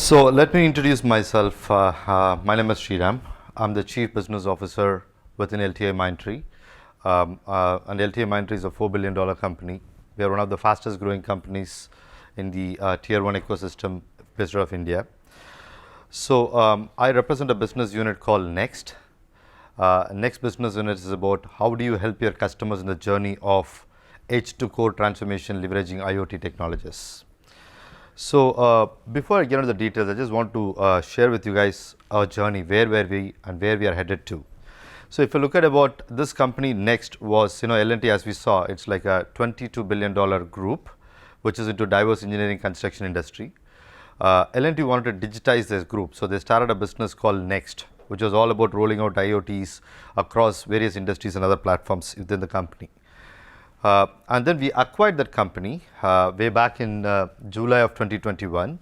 So let me introduce myself. My name is Sriram. I'm the Chief Business Officer within LTI Mindtree. And LTI Mindtree is a $4 billion company. We are one of the fastest growing companies in the Tier 1 ecosystem based out of India. So I represent a business unit called Next. Next business unit is about how do you help your customers in the journey of edge to core transformation leveraging IoT technologies. So before I get into the details, I just want to share with you guys our journey, where were we and where we are headed to. So if you look at about this company, Next was, L&T, as we saw, it's like a $22 billion group, which is into diverse engineering construction industry. L&T wanted to digitize this group, so they started a business called Next, which was all about rolling out IoTs across various industries and other platforms within the company. And then we acquired that company way back in July of 2021,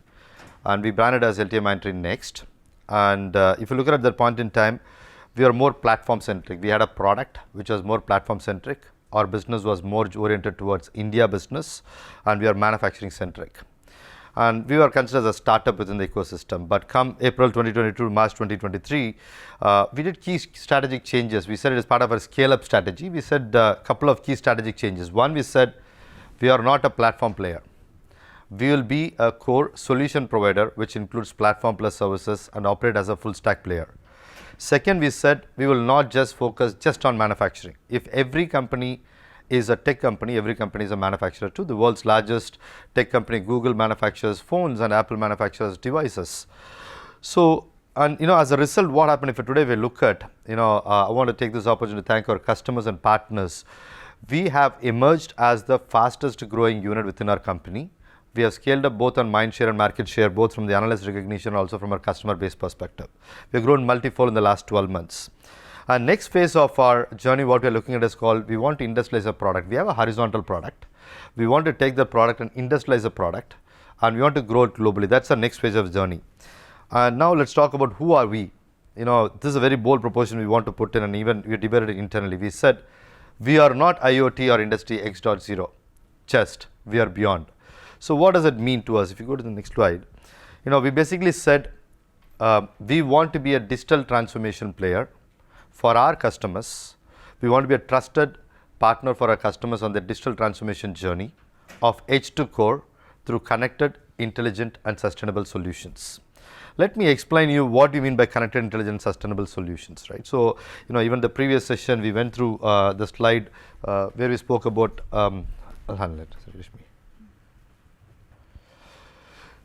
and we branded as LTI Mindtree Next. And if you look at that point in time, we are more platform centric. We had a product which was more platform centric. Our business was more oriented towards India business, and we are manufacturing centric. And we were considered as a startup within the ecosystem. But come April 2022, March 2023, we did key strategic changes. We said it is part of our scale-up strategy. We said a couple of key strategic changes. One, we said we are not a platform player. We will be a core solution provider, which includes platform plus services and operate as a full stack player. Second, we said we will not just focus just on manufacturing. If every company is a tech company, every company is a manufacturer too. The world's largest tech company, Google, manufactures phones and Apple manufactures devices. So, and as a result, what happened if today we look at, I want to take this opportunity to thank our customers and partners. We have emerged as the fastest growing unit within our company. We have scaled up both on mind share and market share, both from the analyst recognition and also from our customer base perspective. We have grown multifold in the last 12 months. And next phase of our journey, what we are looking at is called, we want to industrialize a product. We have a horizontal product. We want to take the product and industrialize the product, and we want to grow it globally. That's the next phase of journey. And now let's talk about who are we. This is a very bold proposition we want to put in, and even we debated it internally. We said, we are not IoT or Industry X.0, just we are beyond. So what does it mean to us? If you go to the next slide, we basically said, we want to be a digital transformation player for our customers. We want to be a trusted partner for our customers on their digital transformation journey of edge to core through connected, intelligent and sustainable solutions. Let me explain you what we mean by connected, intelligent, sustainable solutions, right? So, even the previous session we went through the slide where we spoke about,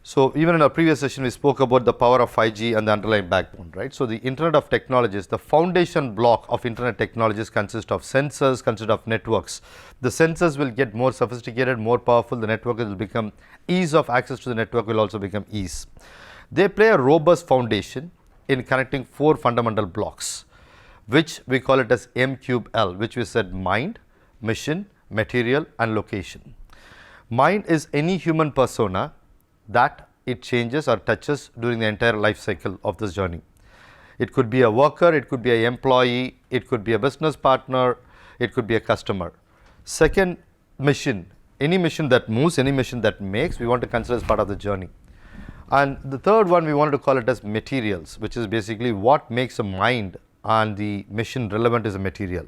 So even in our previous session, we spoke about the power of 5G and the underlying backbone, right? So the Internet of Technologies, the foundation block of Internet technologies consists of sensors, consists of networks. The sensors will get more sophisticated, more powerful. The network will become ease of access to the network will also become ease. They play a robust foundation in connecting four fundamental blocks, which we call it as M3L, which we said mind, mission, material and location. Mind is any human persona that it changes or touches during the entire life cycle of this journey. It could be a worker, it could be an employee, it could be a business partner, it could be a customer. Second, mission. Any mission that moves, any mission that makes, we want to consider as part of the journey. And the third one, we wanted to call it as materials, which is basically what makes a mind and the mission relevant is a material.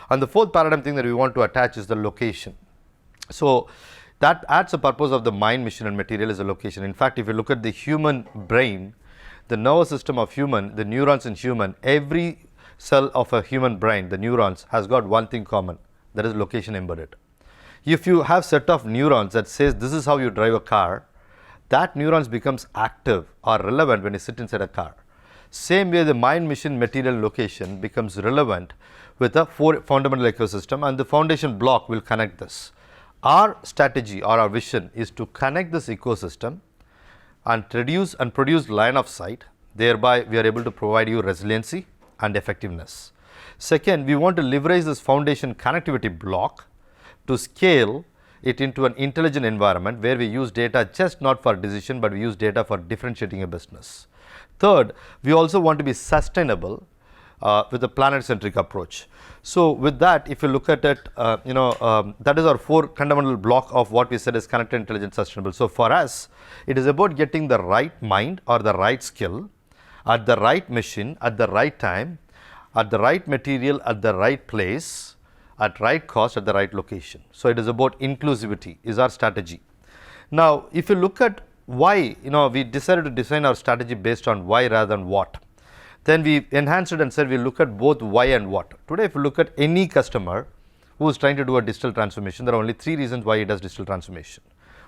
And the fourth paradigm thing that we want to attach is the location. So that adds the purpose of the mind, mission and material is a location. In fact, if you look at the human brain, the nervous system of human, the neurons in human, every cell of a human brain, the neurons has got one thing common, that is location embedded. If you have set of neurons that says this is how you drive a car, that neurons becomes active or relevant when you sit inside a car. Same way the mind, mission, material, location becomes relevant with a four fundamental ecosystem, and the foundation block will connect this. Our strategy or our vision is to connect this ecosystem and reduce and produce line of sight. Thereby, we are able to provide you resiliency and effectiveness. Second, we want to leverage this foundation connectivity block to scale it into an intelligent environment where we use data just not for decision, but we use data for differentiating a business. Third, we also want to be sustainable with a planet-centric approach. So with that, if you look at it, that is our 4 fundamental block of what we said is connected, intelligent, sustainable. So for us, it is about getting the right mind or the right skill at the right machine, at the right time, at the right material, at the right place, at right cost, at the right location. So it is about inclusivity is our strategy. Now, if you look at why, we decided to design our strategy based on why rather than what. Then we enhanced it and said we look at both why and what. Today, if you look at any customer who is trying to do a digital transformation, there are only 3 reasons why he does digital transformation.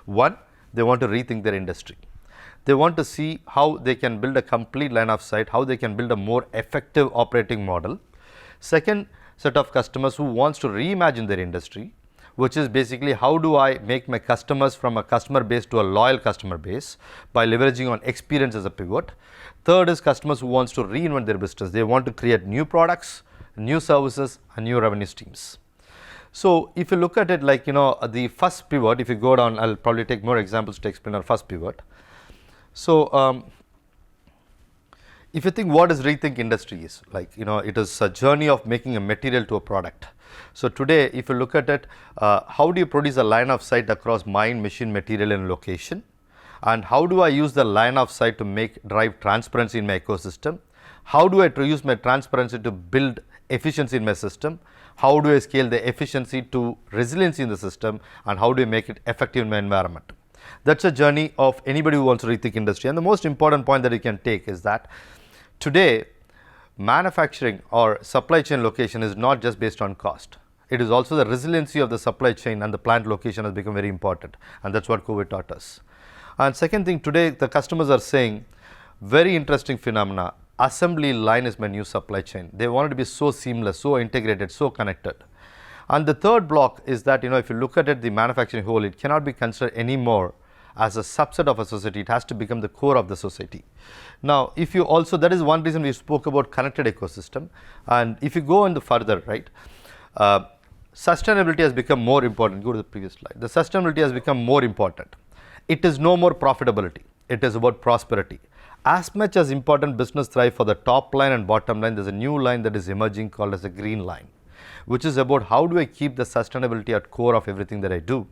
1, they want to rethink their industry. They want to see how they can build a complete line of sight, how they can build a more effective operating model. Second set of customers who wants to reimagine their industry, which is basically how do I make my customers from a customer base to a loyal customer base by leveraging on experience as a pivot. Third is customers who wants to reinvent their business. They want to create new products, new services and new revenue streams. So if you look at it like, the first pivot, if you go down, I'll probably take more examples to explain our first pivot. So if you think what is rethink industry is, like, it is a journey of making a material to a product. So today, if you look at it, how do you produce a line of sight across mind, machine, material and location? And how do I use the line of sight to drive transparency in my ecosystem? How do I use my transparency to build efficiency in my system? How do I scale the efficiency to resiliency in the system? And how do I make it effective in my environment? That's a journey of anybody who wants to rethink industry. And the most important point that you can take is that today, manufacturing or supply chain location is not just based on cost. It is also the resiliency of the supply chain, and the plant location has become very important. And that's what COVID taught us. And second thing, today the customers are saying, very interesting phenomena, assembly line is my new supply chain. They want it to be so seamless, so integrated, so connected. And the third block is that, if you look at it, the manufacturing whole, it cannot be considered anymore as a subset of a society. It has to become the core of the society. Now, if you also, that is one reason we spoke about connected ecosystem. And if you go on the further, right, sustainability has become more important. Go to the previous slide. The sustainability has become more important. It is no more profitability. It is about prosperity. As much as important business thrive for the top line and bottom line, there's a new line that is emerging called as a green line, which is about how do I keep the sustainability at core of everything that I do.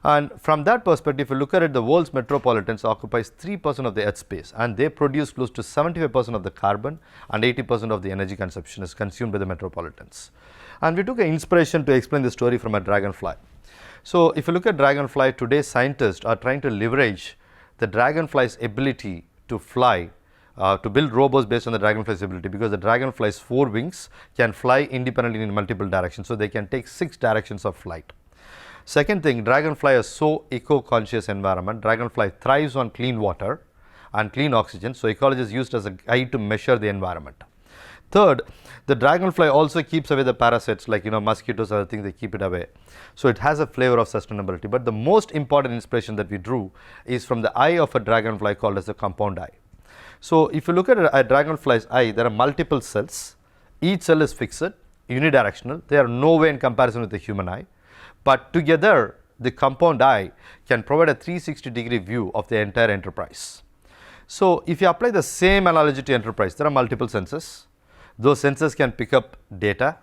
And from that perspective, if you look at it, the world's metropolitans occupies 3% of the earth space, and they produce close to 75% of the carbon, and 80% of the energy consumption is consumed by the metropolitans. And we took an inspiration to explain the story from a dragonfly. So if you look at dragonfly, today scientists are trying to leverage the dragonfly's ability to fly, to build robots based on the dragonfly's ability, because the dragonfly's 4 wings can fly independently in multiple directions. So they can take 6 directions of flight. Second thing, dragonfly is so eco-conscious environment. Dragonfly thrives on clean water and clean oxygen. So ecology is used as a guide to measure the environment. Third, the dragonfly also keeps away the parasites like, mosquitoes, other things, they keep it away. So it has a flavor of sustainability. But the most important inspiration that we drew is from the eye of a dragonfly called as the compound eye. So if you look at a dragonfly's eye, there are multiple cells. Each cell is fixed, unidirectional. They are no way in comparison with the human eye. But together, the compound eye can provide a 360-degree view of the entire enterprise. So if you apply the same analogy to enterprise, there are multiple sensors. Those sensors can pick up data.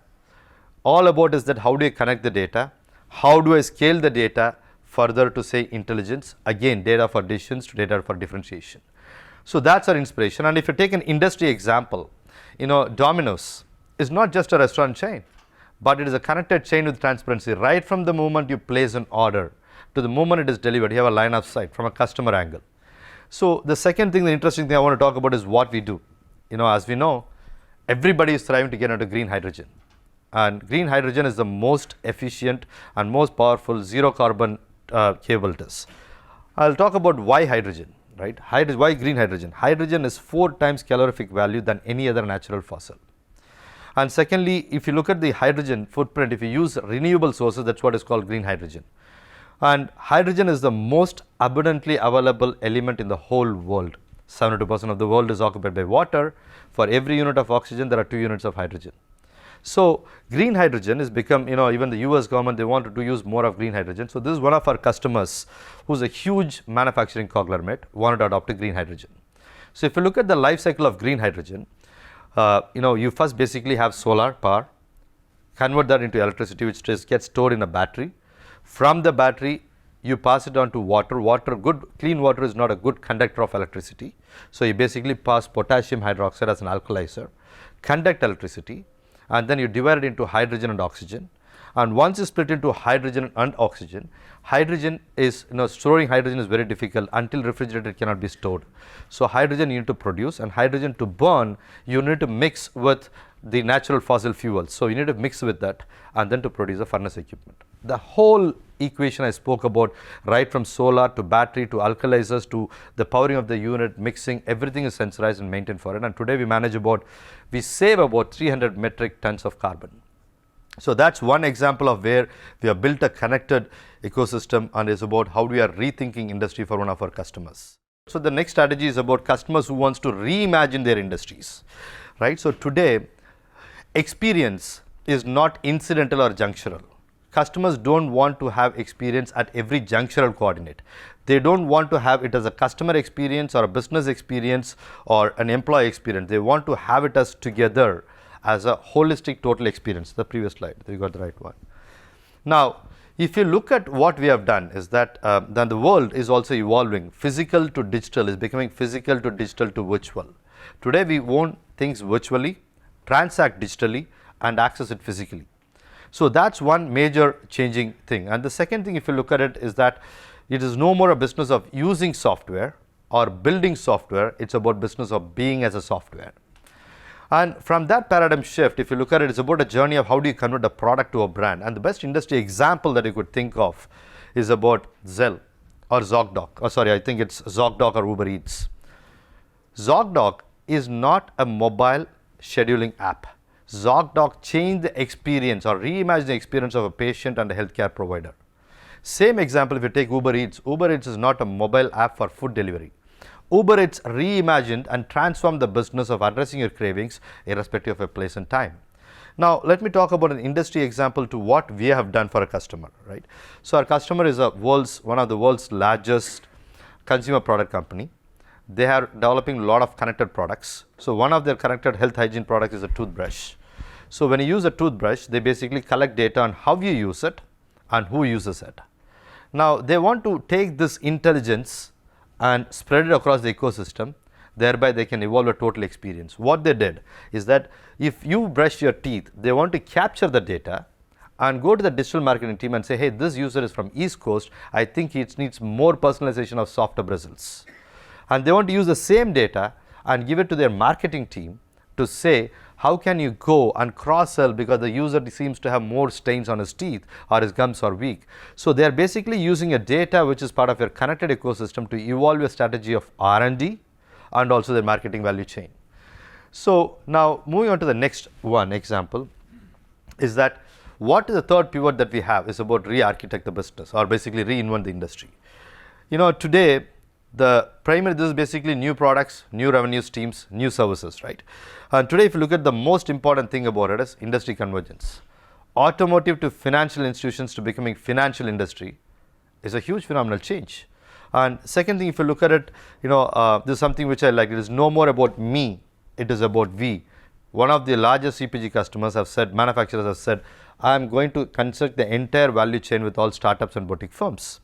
All about is that how do you connect the data? How do I scale the data further to say intelligence? Again, data for decisions to data for differentiation. So that's our inspiration. And if you take an industry example, Domino's is not just a restaurant chain, but it is a connected chain with transparency. Right from the moment you place an order to the moment it is delivered, you have a line of sight from a customer angle. So the second thing, the interesting thing I want to talk about is what we do. As we know, everybody is trying to get into green hydrogen. And green hydrogen is the most efficient and most powerful zero carbon capabilities. I'll talk about why hydrogen, right? Why green hydrogen? Hydrogen is 4 times calorific value than any other natural fossil. And secondly, if you look at the hydrogen footprint, if you use renewable sources, that's what is called green hydrogen. And hydrogen is the most abundantly available element in the whole world. 72% of the world is occupied by water. For every unit of oxygen, there are 2 units of hydrogen. So green hydrogen has become, even the US government, they wanted to use more of green hydrogen. So this is one of our customers who's a huge manufacturing conglomerate, wanted to adopt a green hydrogen. So if you look at the life cycle of green hydrogen, You first basically have solar power, convert that into electricity, which gets stored in a battery. From the battery, you pass it on to water. Good clean water is not a good conductor of electricity. So you basically pass potassium hydroxide as an alkalizer, conduct electricity, and then you divide it into hydrogen and oxygen. And once you split into hydrogen and oxygen, storing hydrogen is very difficult. Until refrigerated, cannot be stored. So hydrogen you need to produce, and hydrogen to burn, you need to mix with the natural fossil fuels. So you need to mix with that and then to produce a furnace equipment. The whole equation I spoke about, right from solar to battery to alkalizers to the powering of the unit, mixing, everything is sensorized and maintained for it. And today we save about 300 metric tons of carbon. So that's one example of where we have built a connected ecosystem, and is about how we are rethinking industry for one of our customers. So the next strategy is about customers who wants to reimagine their industries, right? So today, experience is not incidental or junctural. Customers don't want to have experience at every junctural coordinate. They don't want to have it as a customer experience or a business experience or an employee experience. They want to have it as together as a holistic total experience. The previous slide, we got the right one. Now, if you look at what we have done, is that then the world is also evolving. Physical to digital is becoming physical to digital to virtual. Today we own things virtually, transact digitally, and access it physically. So that's one major changing thing. And the second thing, if you look at it, is that it is no more a business of using software or building software. It's about business of being as a software. And from that paradigm shift, if you look at it, it's about a journey of how do you convert a product to a brand. And the best industry example that you could think of is about Zelle or ZocDoc. Oh, sorry, I think it's ZocDoc or Uber Eats. ZocDoc is not a mobile scheduling app. ZocDoc changed the experience or reimagined the experience of a patient and a healthcare provider. Same example, if you take Uber Eats is not a mobile app for food delivery. Uber Eats reimagined and transformed the business of addressing your cravings irrespective of a place and time. Now, let me talk about an industry example to what we have done for a customer, right? So our customer is one of the world's largest consumer product company. They are developing a lot of connected products. So one of their connected health hygiene products is a toothbrush. So when you use a toothbrush, they basically collect data on how you use it and who uses it. Now, they want to take this intelligence and spread it across the ecosystem. Thereby they can evolve a total experience. What they did is that if you brush your teeth, they want to capture the data and go to the digital marketing team and say, hey, this user is from East Coast. I think it needs more personalization of softer bristles. And they want to use the same data and give it to their marketing team to say, how can you go and cross-sell because the user seems to have more stains on his teeth or his gums are weak. So they are basically using a data which is part of your connected ecosystem to evolve your strategy of R&D and also the marketing value chain. So now moving on to the next one example is that what is the third pivot that we have is about re-architect the business or basically reinvent the industry. Today this is basically new products, new revenue streams, new services, right? And today, if you look at the most important thing about it is industry convergence. Automotive to financial institutions to becoming financial industry is a huge phenomenal change. And second thing, if you look at it, this is something which I like. It is no more about me, it is about we. One of the largest CPG customers have said, manufacturers have said, I am going to construct the entire value chain with all startups and boutique firms.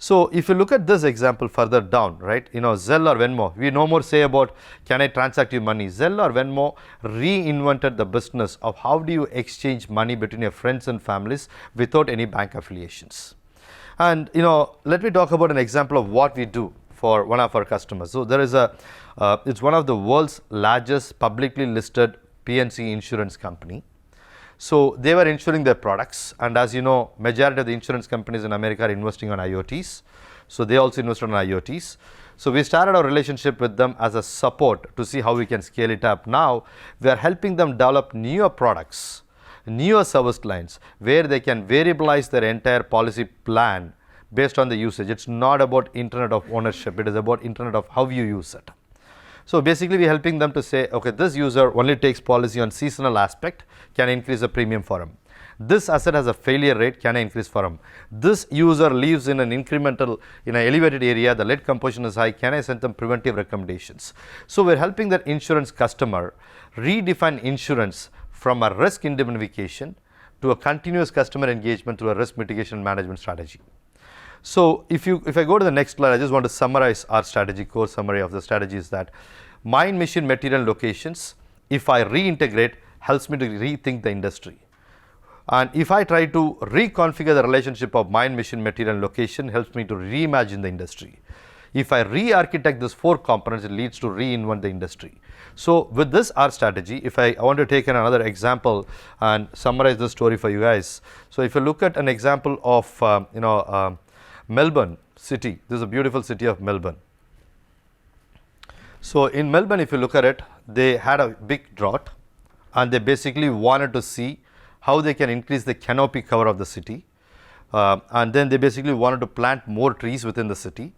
So if you look at this example further down, right, Zelle or Venmo, we no more say about can I transact you money. Zelle or Venmo reinvented the business of how do you exchange money between your friends and families without any bank affiliations. And let me talk about an example of what we do for one of our customers. So there is it's one of the world's largest publicly listed P&C insurance company. So they were insuring their products, and as you know, majority of the insurance companies in America are investing on IoTs. So they also invested on IoTs. So we started our relationship with them as a support to see how we can scale it up. Now we are helping them develop newer products, newer service lines where they can variabilize their entire policy plan based on the usage. It's not about internet of ownership, it is about internet of how you use it. So basically we're helping them to say, okay, this user only takes policy on seasonal aspect, can increase the premium for him. This asset has a failure rate, can I increase for him? This user lives in an incremental, in an elevated area, the lead composition is high, can I send them preventive recommendations? So we're helping that insurance customer redefine insurance from a risk indemnification to a continuous customer engagement to a risk mitigation management strategy. So if I go to the next slide, I just want to summarize our strategy. Core summary of the strategy is that mind, machine, material, locations, if I reintegrate, helps me to rethink the industry. And if I try to reconfigure the relationship of mind, machine, material, and location, helps me to reimagine the industry. If I re-architect these 4 components, it leads to reinvent the industry. So with this our strategy, if I want to take another example and summarize the story for you guys. So if you look at an example of Melbourne city, this is a beautiful city of Melbourne. So in Melbourne, if you look at it, they had a big drought and they basically wanted to see how they can increase the canopy cover of the city. And then they basically wanted to plant more trees within the city.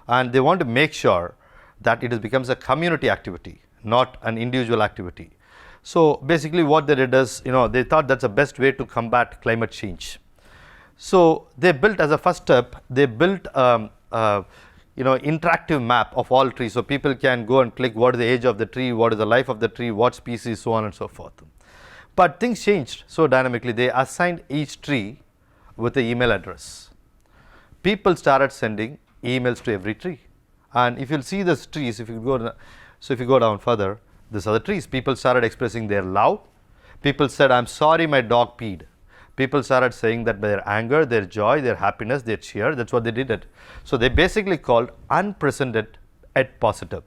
And they want to make sure that it becomes a community activity, not an individual activity. So basically what they did is, they thought that's the best way to combat climate change. So they built, as a first step, they built interactive map of all trees, so people can go and click what is the age of the tree, what is the life of the tree, what species, so on and so forth. But things changed so dynamically. They assigned each tree with an email address. People started sending emails to every tree, and if you'll see these trees, if you go down further, these are the trees. People started expressing their love. People said, I'm sorry my dog peed. People started saying that their anger, their joy, their happiness, their cheer, that's what they did it. So they basically called unprecedented yet positive.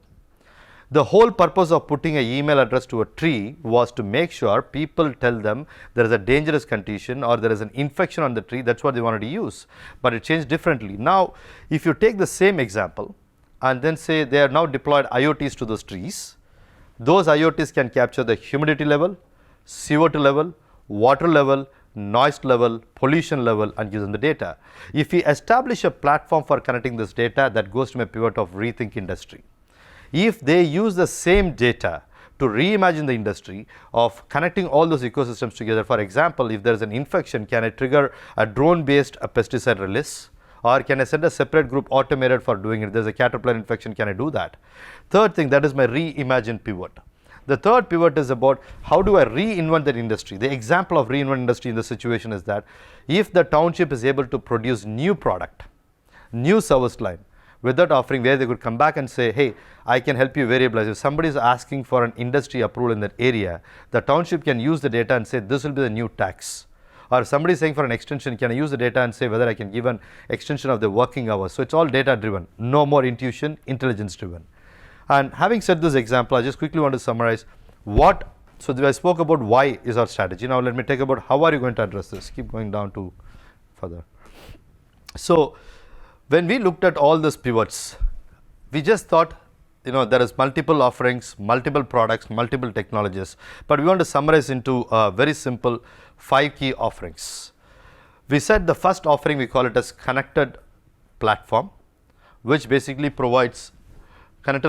The whole purpose of putting an email address to a tree was to make sure people tell them there is a dangerous condition or there is an infection on the tree. That's what they wanted to use, but it changed differently. Now, if you take the same example and then say they are now deployed IoTs to those trees, those IoTs can capture the humidity level, CO2 level, water level, noise level, pollution level, and give them the data. If we establish a platform for connecting this data, that goes to my pivot of rethink industry. If they use the same data to reimagine the industry of connecting all those ecosystems together, for example, if there is an infection, can I trigger a drone-based pesticide release? Or can I send a separate group automated for doing it? If there's a caterpillar infection, can I do that? Third thing, that is my reimagine pivot. The third pivot is about how do I reinvent that industry. The example of reinvent industry in this situation is that if the township is able to produce new product, new service line, with that offering where they could come back and say, hey, I can help you variabilize. If somebody is asking for an industry approval in that area, the township can use the data and say, this will be the new tax. Or somebody is saying for an extension, can I use the data and say whether I can give an extension of the working hours. So it's all data driven, no more intuition, intelligence driven. And having said this example, I just quickly want to summarize so I spoke about why is our strategy. Now let me take about how are you going to address this. Keep going down to further. So when we looked at all these pivots, we just thought, there is multiple offerings, multiple products, multiple technologies, but we want to summarize into very simple 5 key offerings. We said the first offering, we call it as connected platform, which basically provides an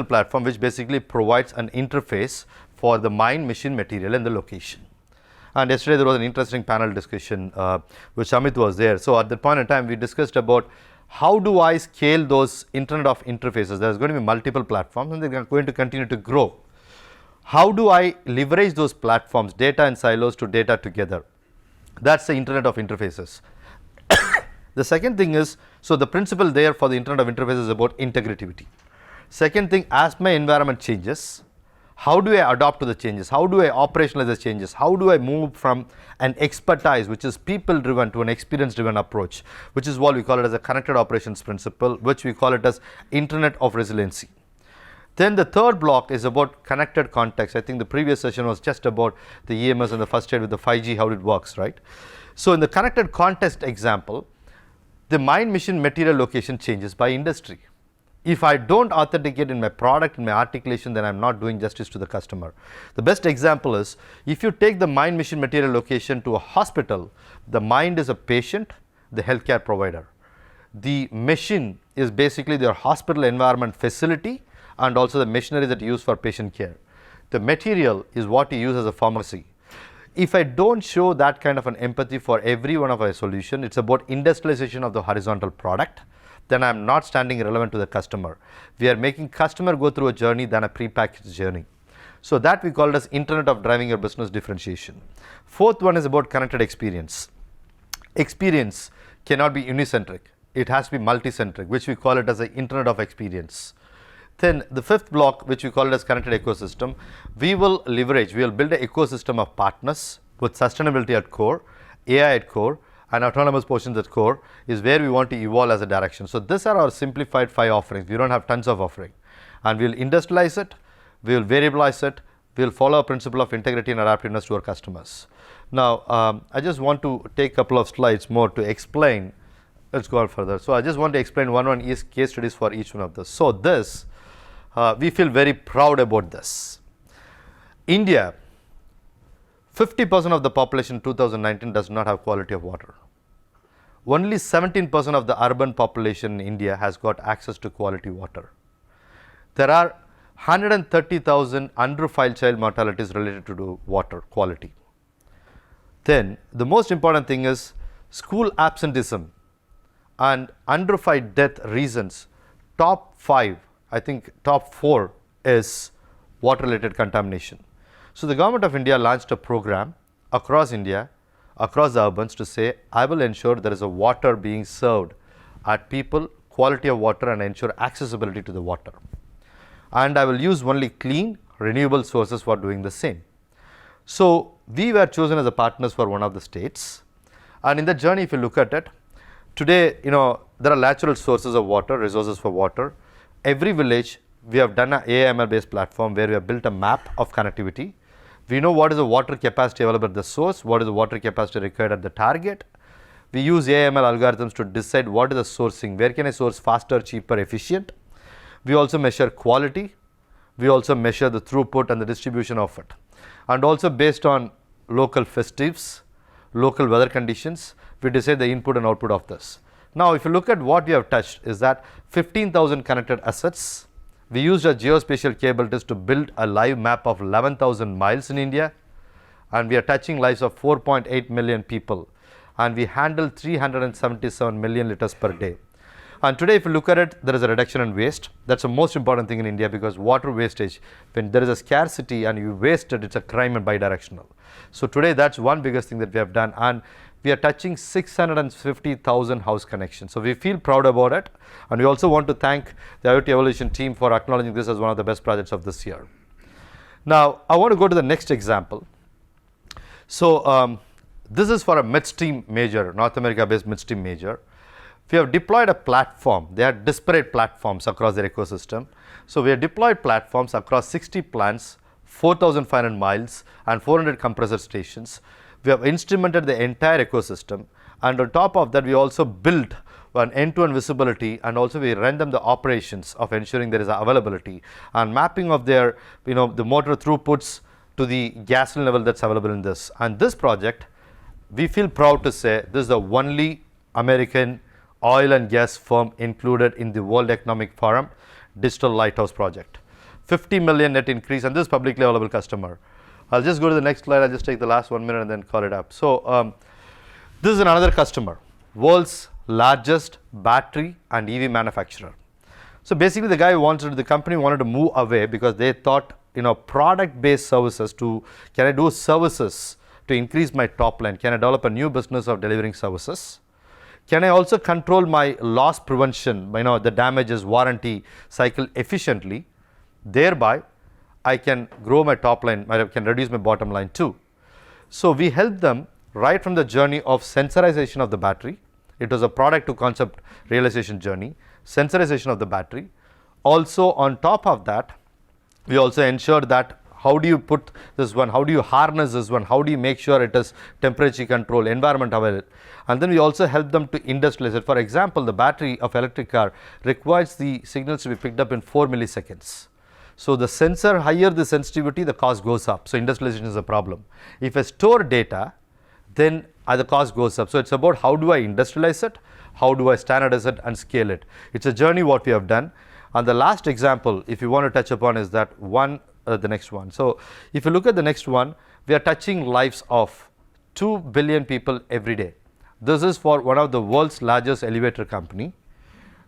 interface for the mind, machine, material, and the location. And yesterday there was an interesting panel discussion which Amit was there. So at that point in time, we discussed about how do I scale those Internet of Interfaces. There's going to be multiple platforms and they're going to continue to grow. How do I leverage those platforms, data and silos to data together? That's the Internet of Interfaces. The second thing is, so the principle there for the Internet of Interfaces is about integrativity. Second thing, as my environment changes, how do I adapt to the changes? How do I operationalize the changes? How do I move from an expertise, which is people driven, to an experience driven approach, which is what we call it as a connected operations principle, which we call it as Internet of Resiliency. Then the third block is about connected context. I think the previous session was just about the EMS and the first aid with the 5G, how it works, right? So in the connected context example, the mind, machine, material, location changes by industry. If I don't authenticate in my product, in my articulation, then I'm not doing justice to the customer. The best example is, if you take the mind, machine, material, location to a hospital, the mind is a patient, the healthcare provider. The machine is basically their hospital environment facility and also the machinery that you use for patient care. The material is what you use as a pharmacy. if I don't show that kind of an empathy for every one of our solution, it's about industrialization of the horizontal product, then I'm not standing relevant to the customer. We are making customer go through a journey than a prepackaged journey. So that we call it as Internet of Driving Your Business differentiation. Fourth one is about connected experience. Experience cannot be unicentric. It has to be multicentric, which we call it as the Internet of Experience. Then the fifth block, which we call it as connected ecosystem, we will build an ecosystem of partners with sustainability at core, AI at core, and autonomous portions at core is where we want to evolve as a direction. So these are our simplified 5 offerings. We don't have tons of offering. And we'll industrialize it, we'll variabilize it, we'll follow a principle of integrity and adaptiveness to our customers. Now, I just want to take a couple of slides more to explain. Let's go on further. So I just want to explain one case studies for each one of this. So this, we feel very proud about this. India, 50% of the population in 2019 does not have quality of water. Only 17% of the urban population in India has got access to quality water. There are 130,000 under-5 child mortalities related to water quality. Then the most important thing is school absenteeism and under-5 death reasons. Top 5, I think top 4 is water-related contamination. So the government of India launched a program across India, across the urbans to say, I will ensure there is a water being served at people, quality of water, and ensure accessibility to the water. And I will use only clean, renewable sources for doing the same. So we were chosen as a partners for one of the states. And in the journey, if you look at it, today, there are natural sources of water, resources for water. Every village, we have done an AI/ML based platform where we have built a map of connectivity. We know what is the water capacity available at the source, what is the water capacity required at the target. We use AI/ML algorithms to decide what is the sourcing, where can I source faster, cheaper, efficient. We also measure quality. We also measure the throughput and the distribution of it. And also based on local festives, local weather conditions, we decide the input and output of this. Now, if you look at what we have touched is that 15,000 connected assets. We used a geospatial capabilities to build a live map of 11,000 miles in India, and we are touching lives of 4.8 million people, and we handle 377 million liters per day. And today, if you look at it, there is a reduction in waste. That's the most important thing in India, because water wastage, when there is a scarcity and you waste it, it's a crime and bidirectional. So today, that's one biggest thing that we have done, and we are touching 650,000 house connections. So we feel proud about it, and we also want to thank the IoT Evolution team for acknowledging this as one of the best projects of this year. Now, I want to go to the next example. So this is for a midstream major, North America-based midstream major. We have deployed a platform. They are disparate platforms across their ecosystem. So we have deployed platforms across 60 plants, 4,500 miles, and 400 compressor stations. We have instrumented the entire ecosystem, and on top of that, we also built an end-to-end visibility, and also we run them the operations of ensuring there is availability and mapping of their, the motor throughputs to the gasoline level that's available in this. And this project, we feel proud to say, this is the only American oil and gas firm included in the World Economic Forum Digital Lighthouse project. 50 million net increase, and this is publicly available customer. I'll just go to the next slide. I'll just take the last 1 minute and then call it up. So this is another customer, world's largest battery and EV manufacturer. So basically, the company wanted to move away because they thought, product-based services can I do services to increase my top line? Can I develop a new business of delivering services? Can I also control my loss prevention, the damages warranty cycle efficiently? Thereby, I can grow my top line, I can reduce my bottom line too. So we help them right from the journey of sensorization of the battery. It was a product to concept realization journey, sensorization of the battery. Also on top of that, we also ensure that how do you put this one, how do you harness this one, how do you make sure it is temperature control, environment available. And then we also help them to industrialize it. For example, the battery of electric car requires the signals to be picked up in 4 milliseconds. So the sensor, higher the sensitivity, the cost goes up. So industrialization is a problem. If I store data, then the cost goes up. So it's about how do I industrialize it, how do I standardize it and scale it. It's a journey what we have done. And the last example, if you want to touch upon, is that the next one. So if you look at the next one, We are touching lives of 2 billion people every day. This is for one of the world's largest elevator company.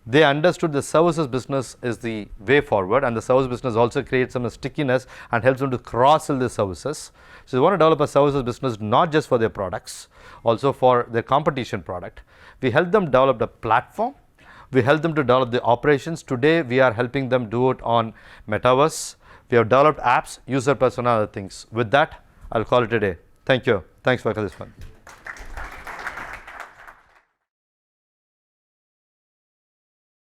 They understood the services business is the way forward, and the service business also creates some stickiness and helps them to cross-sell their services. So they want to develop a services business not just for their products, also for their competition product. We help them develop a platform. We help them to develop the operations. Today, we are helping them do it on Metaverse. We have developed apps, user persona, other things. With that, I'll call it a day. Thank you. Thanks for this one.